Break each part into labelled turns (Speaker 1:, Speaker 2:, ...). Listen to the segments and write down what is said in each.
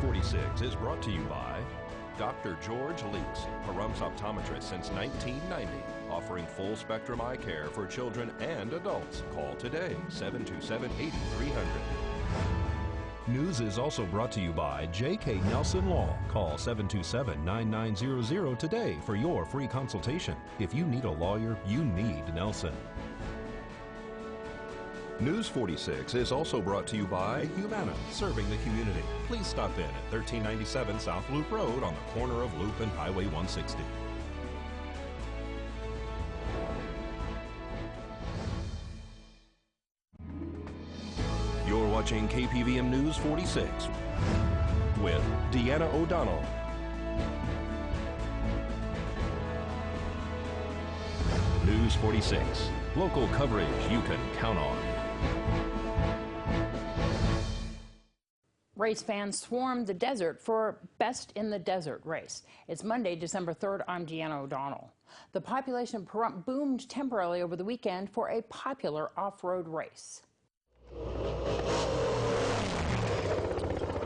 Speaker 1: 46 is brought to you by Dr. George Leaks, Pahrumps optometrist since 1990, offering full-spectrum eye care for children and adults. Call today, 727-8300. News is also brought to you by J.K. Nelson Law. Call 727-9900 today for your free consultation. If you need a lawyer, you need Nelson. News 46 is also brought to you by Humana, serving the community. Please stop in at 1397 South Loop Road on the corner of Loop and Highway 160. You're watching KPVM News 46 with Deanna O'Donnell. News 46, local coverage you can count on.
Speaker 2: Race fans swarmed the desert for Best in the Desert race. It's Monday, December 3rd. I'm Deanna O'Donnell. The population of Pahrump boomed temporarily over the weekend for a popular off-road race.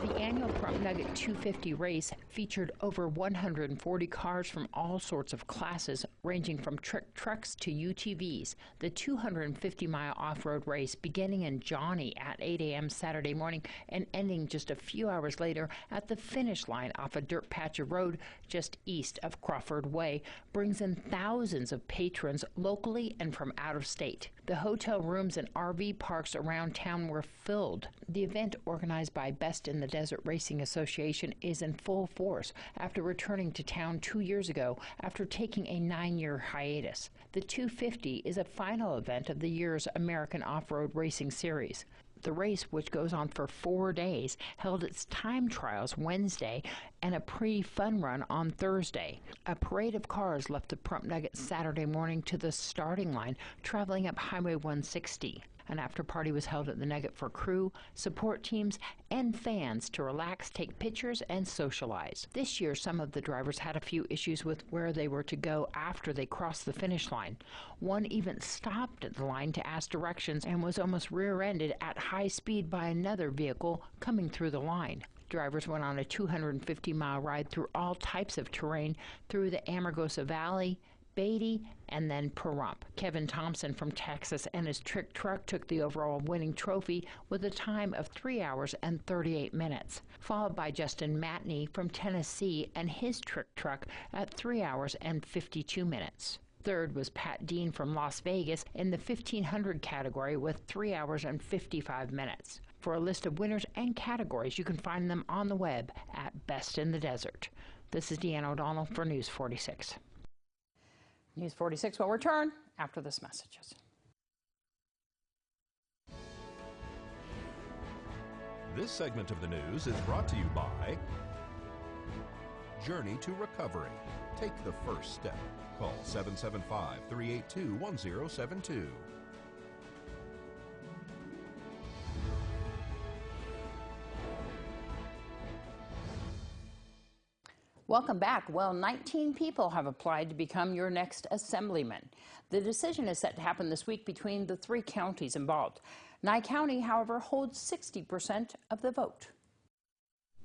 Speaker 2: The annual Pahrump Nugget 250 race featured over 140 cars from all sorts of classes, ranging from trick trucks to UTVs. The 250-mile off-road race beginning in Johnny at 8 a.m. Saturday morning and ending just a few hours later at the finish line off a dirt patch of road just east of Crawford Way brings in thousands of patrons locally and from out of state. The hotel rooms and RV parks around town were filled. The event, organized by Best in the Desert Racing Association, is in full force after returning to town 2 years ago after taking a 9-year hiatus. The 250 is a final event of the year's American Off-Road Racing Series. The race, which goes on for 4 days, held its time trials Wednesday and a pre-fun run on Thursday. A parade of cars left the Pahrump Nugget Saturday morning to the starting line, traveling up Highway 160. An after-party was held at the Nugget for crew, support teams, and fans to relax, take pictures, and socialize. This year, some of the drivers had a few issues with where they were to go after they crossed the finish line. One even stopped at the line to ask directions and was almost rear-ended at high speed by another vehicle coming through the line. Drivers went on a 250-mile ride through all types of terrain through the Amargosa Valley, Beatty, and then Pahrump. Kevin Thompson from Texas and his trick truck took the overall winning trophy with a time of 3 hours and 38 minutes, followed by Justin Matney from Tennessee and his trick truck at 3 hours and 52 minutes. Third was Pat Dean from Las Vegas in the 1500 category with 3 hours and 55 minutes. For a list of winners and categories, you can find them on the web at Best in the Desert. This is Deanna O'Donnell for News 46. News 46 will return after this messages.
Speaker 1: This segment of the news is brought to you by Journey to Recovery. Take the first step. Call 775-382-1072.
Speaker 2: Welcome back. Well, 19 people have applied to become your next assemblyman. The decision is set to happen this week between the 3 counties involved. Nye County, however, holds 60% of the vote.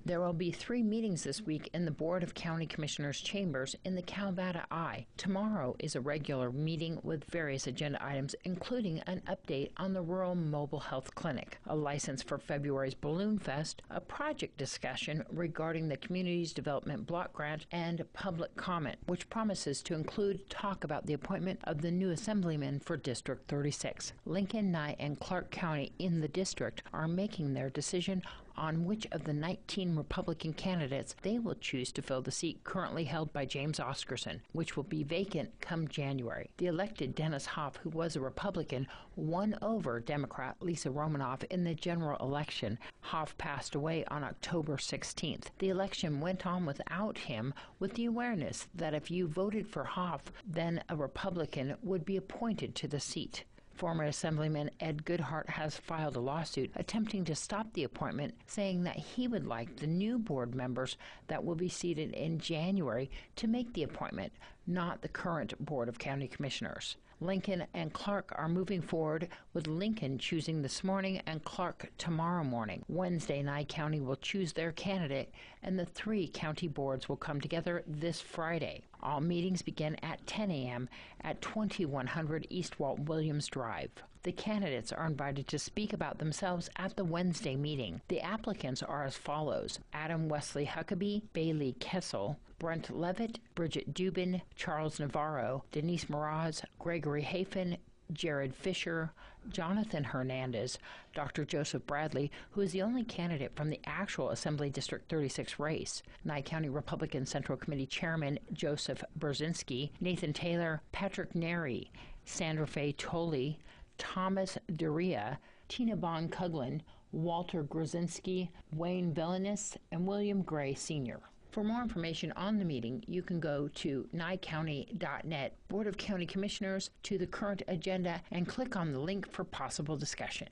Speaker 2: There will be 3 meetings this week in the Board of County Commissioners' chambers in the Calvada I. Tomorrow is a regular meeting with various agenda items, including an update on the Rural Mobile Health Clinic, a license for February's Balloon Fest, a project discussion regarding the Communities Development Block Grant, and public comment, which promises to include talk about the appointment of the new assemblyman for District 36. Lincoln, Nye, and Clark County in the district are making their decision on which of the 19 Republican candidates they will choose to fill the seat currently held by James Oscarson, which will be vacant come January. The elected Dennis Hoff, who was a Republican, won over Democrat Lisa Romanoff in the general election. Hoff passed away on October 16th. The election went on without him, with the awareness that if you voted for Hoff, then a Republican would be appointed to the seat. Former Assemblyman Ed Goodhart has filed a lawsuit attempting to stop the appointment, saying that he would like the new board members that will be seated in January to make the appointment, not the current Board of County Commissioners. Lincoln and Clark are moving forward, with Lincoln choosing this morning and Clark tomorrow morning. Wednesday, Nye County will choose their candidate, and the 3 county boards will come together this Friday. All meetings begin at 10 a.m. at 2100 East Walt Williams Drive. The candidates are invited to speak about themselves at the Wednesday meeting. The applicants are as follows: Adam Wesley Huckabee, Bailey Kessel, Brent Levitt, Bridget Dubin, Charles Navarro, Denise Mraz, Gregory Hafen, Jared Fisher, Jonathan Hernandez, Dr. Joseph Bradley, who is the only candidate from the actual Assembly District 36 race, Nye County Republican Central Committee Chairman Joseph Brzezinski, Nathan Taylor, Patrick Neri, Sandra Faye Tolley, Thomas Duria, Tina Bon Cuglin, Walter Grzinski, Wayne Villanis, and William Gray Sr. For more information on the meeting, you can go to nyecounty.net, Board of County Commissioners, to the current agenda, and click on the link for possible discussion.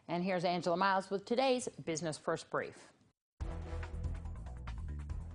Speaker 2: And here's Angela Miles with today's Business First Brief.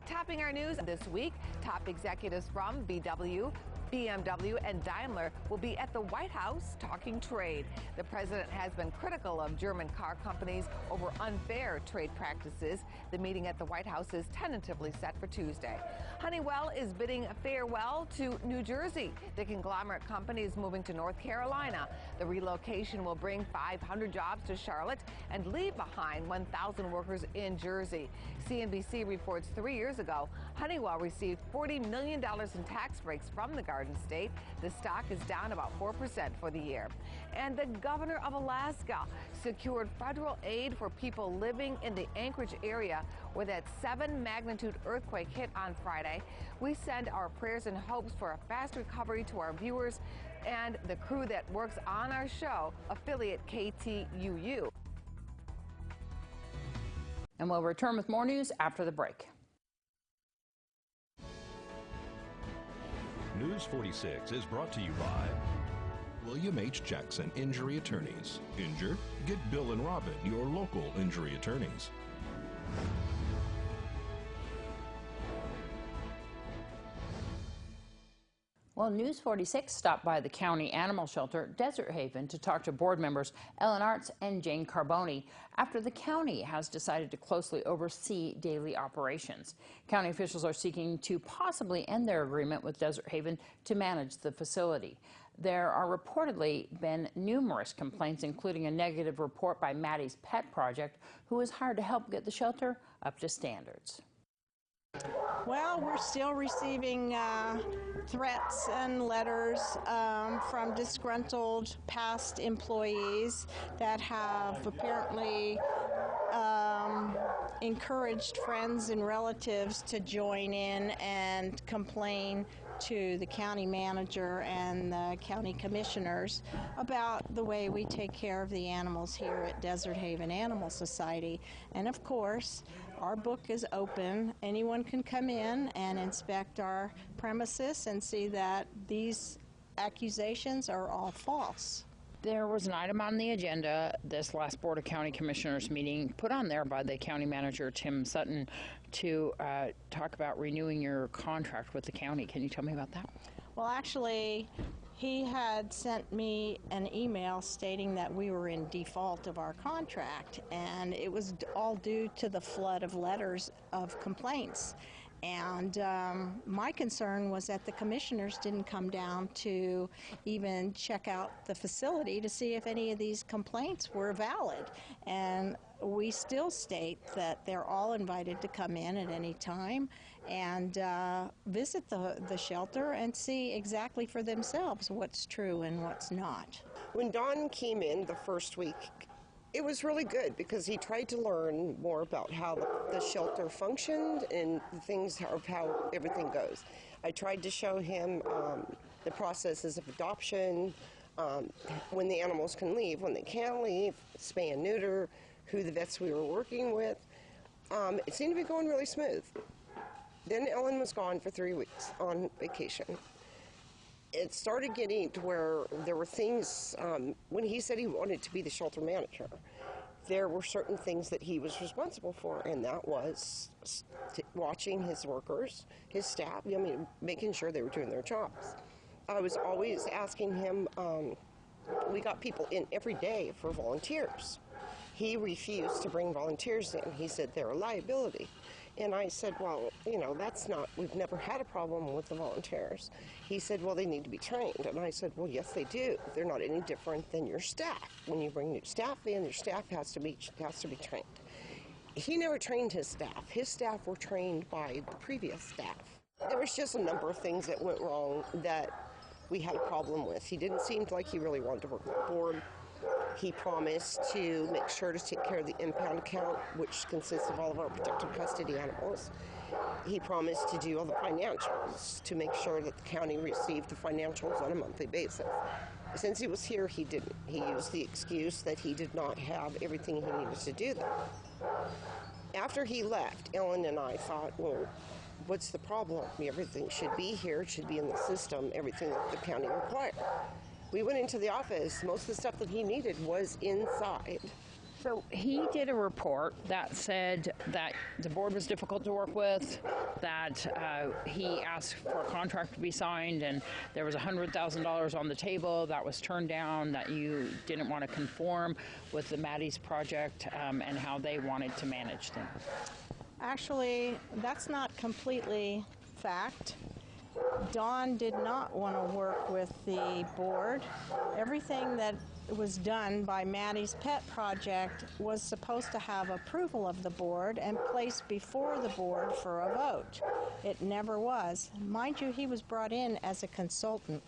Speaker 3: Topping our news this week, top executives from VW, BMW and Daimler will be at the White House talking trade. The president has been critical of German car companies over unfair trade practices. The meeting at the White House is tentatively set for Tuesday. Honeywell is bidding farewell to New Jersey. The conglomerate company is moving to North Carolina. The relocation will bring 500 jobs to Charlotte and leave behind 1,000 workers in Jersey. CNBC reports 3 years ago, Honeywell received $40 million in tax breaks from the Garden State. The stock is down about 4% for the year. And the governor of Alaska secured federal aid for people living in the Anchorage area where that 7-magnitude earthquake hit on Friday. We send our prayers and hopes for a fast recovery to our viewers and the crew that works on our show, affiliate KTUU.
Speaker 2: And we'll return with more news after the break.
Speaker 1: News 46 is brought to you by William H. Jackson Injury Attorneys. Injured? Get Bill and Robin, your local injury attorneys.
Speaker 2: Well, News 46 stopped by the county animal shelter, Desert Haven, to talk to board members Ellen Arts and Jane Carboni after the county has decided to closely oversee daily operations. County officials are seeking to possibly end their agreement with Desert Haven to manage the facility. There are reportedly been numerous complaints, including a negative report by Maddie's Pet Project, who was hired to help get the shelter up to standards.
Speaker 4: Well, we're still receiving threats and letters from disgruntled past employees that have apparently encouraged friends and relatives to join in and complain to the county manager and the county commissioners about the way we take care of the animals here at Desert Haven Animal Society. And of course, our book is open. Anyone can come in and inspect our premises and see that these accusations are all false.
Speaker 2: There was an item on the agenda this last Board of County Commissioners meeting put on there by the county manager, Tim Sutton, to talk about renewing your contract with the county. Can you tell me about that?
Speaker 4: Well, actually, he had sent me an email stating that we were in default of our contract, and it was all due to the flood of letters of complaints. And my concern was that the commissioners didn't come down to even check out the facility to see if any of these complaints were valid. And we still state that they're all invited to come in at any time and visit the shelter and see exactly for themselves what's true and what's not.
Speaker 5: When Don came in the first week, it was really good because he tried to learn more about how the shelter functioned and the things of how everything goes. I tried to show him the processes of adoption, when the animals can leave, when they can't leave, spay and neuter, who the vets we were working with. It seemed to be going really smooth. Then Ellen was gone for 3 weeks on vacation. It started getting to where there were things, when he said he wanted to be the shelter manager, there were certain things that he was responsible for, and that was watching his workers, his staff, making sure they were doing their jobs. I was always asking him, we got people in every day for volunteers. He refused to bring volunteers in. He said they're a liability. And I said, well, that's not, we've never had a problem with the volunteers. He said, well, they need to be trained. And I said, well, yes, they do. They're not any different than your staff. When you bring new staff in, your staff has to be trained. He never trained his staff. His staff were trained by the previous staff. There was just a number of things that went wrong that we had a problem with. He didn't seem like he really wanted to work with the board. He promised to make sure to take care of the impound account, which consists of all of our protected custody animals. He promised to do all the financials, to make sure that the county received the financials on a monthly basis. Since he was here, he didn't. He used the excuse that he did not have everything he needed to do that. After he left, Ellen and I thought, well, what's the problem? Everything should be here, it should be in the system, everything that the county required. We went into the office. Most of the stuff that he needed was inside.
Speaker 2: So he did a report that said that the board was difficult to work with, that he asked for a contract to be signed, and there was $100,000 on the table that was turned down, that you didn't want to conform with the Maddie's project and how they wanted to manage them.
Speaker 4: Actually, that's not completely fact. Dawn did not want to work with the board. Everything that was done by Maddie's pet project was supposed to have approval of the board and placed before the board for a vote. It never was. Mind you, he was brought in as a consultant.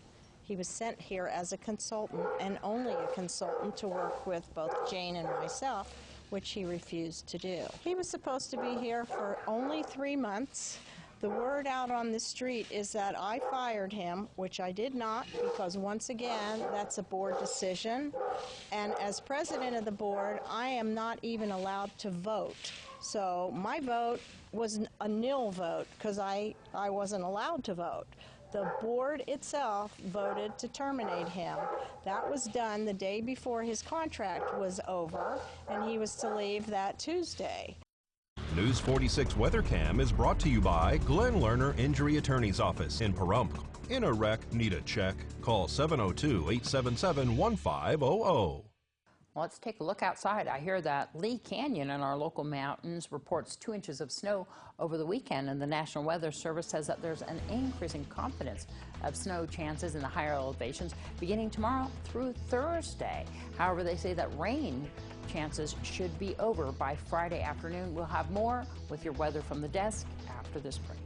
Speaker 4: He was sent here as a consultant and only a consultant to work with both Jane and myself, which he refused to do. He was supposed to be here for only 3 months. The word out on the street is that I fired him, which I did not, because once again, that's a board decision. And as president of the board, I am not even allowed to vote. So my vote was a nil vote because I wasn't allowed to vote. The board itself voted to terminate him. That was done the day before his contract was over, and he was to leave that Tuesday.
Speaker 1: News 46 Weather Cam is brought to you by Glenn Lerner Injury Attorney's Office in Pahrump. In a wreck, need a check? Call 702-877-1500.
Speaker 2: Let's take a look outside. I hear that Lee Canyon in our local mountains reports 2 inches of snow over the weekend, and the National Weather Service says that there's an increasing confidence of snow chances in the higher elevations beginning tomorrow through Thursday. However, they say that rain chances should be over by Friday afternoon. We'll have more with your weather from the desk after this break.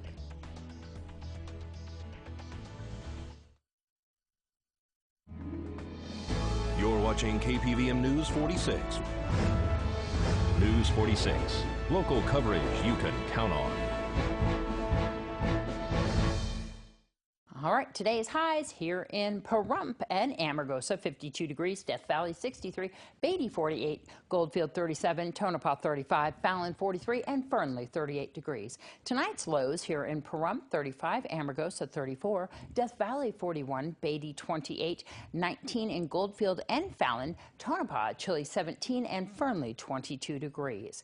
Speaker 1: You're watching KPVM News 46. News 46, local coverage you can count on.
Speaker 2: All right, today's highs here in Pahrump and Amargosa, 52 degrees, Death Valley, 63, Beatty, 48, Goldfield, 37, Tonopah, 35, Fallon, 43, and Fernley, 38 degrees. Tonight's lows here in Pahrump, 35, Amargosa, 34, Death Valley, 41, Beatty, 28, 19 in Goldfield and Fallon, Tonopah, chilly, 17, and Fernley, 22 degrees.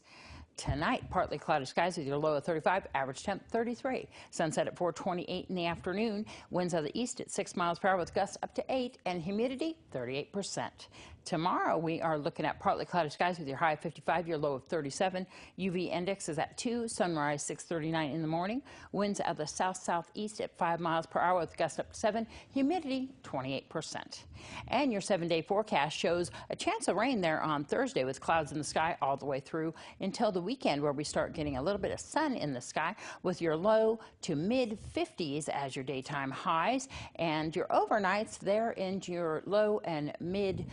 Speaker 2: Tonight, partly cloudy skies with your low of 35, average temp 33. Sunset at 4:28 in the afternoon. Winds out of the east at 6 miles per hour with gusts up to 8 and humidity 38%. Tomorrow, we are looking at partly cloudy skies with your high of 55, your low of 37. UV index is at 2, sunrise 6:39 in the morning. Winds out of the south-southeast at 5 miles per hour with gusts up to 7, humidity 28%. And your 7-day forecast shows a chance of rain there on Thursday with clouds in the sky all the way through until the weekend, where we start getting a little bit of sun in the sky with your low to mid-50s as your daytime highs, and your overnights there into your low and mid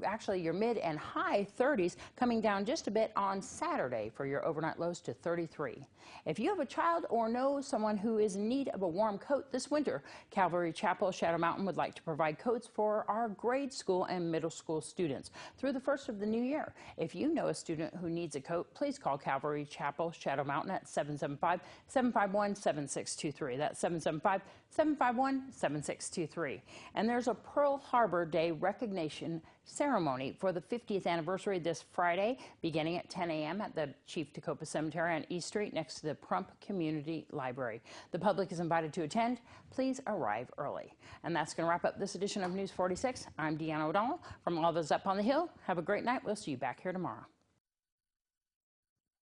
Speaker 2: actually your mid and high 30s, coming down just a bit on Saturday for your overnight lows to 33. If you have a child or know someone who is in need of a warm coat this winter, Calvary Chapel Shadow Mountain would like to provide coats for our grade school and middle school students through the first of the new year. If you know a student who needs a coat, please call Calvary Chapel Shadow Mountain at 775-751-7623. That's 775-751-7623. And there's a Pearl Harbor Day recognition ceremony for the 50th anniversary this Friday, beginning at 10 a.m. at the Chief Tacoma Cemetery on East Street next to the Prump Community Library. The public is invited to attend. Please arrive early. And that's going to wrap up this edition of News 46. I'm Deanna O'Donnell. From all those up on the Hill, have a great night. We'll see you back here tomorrow.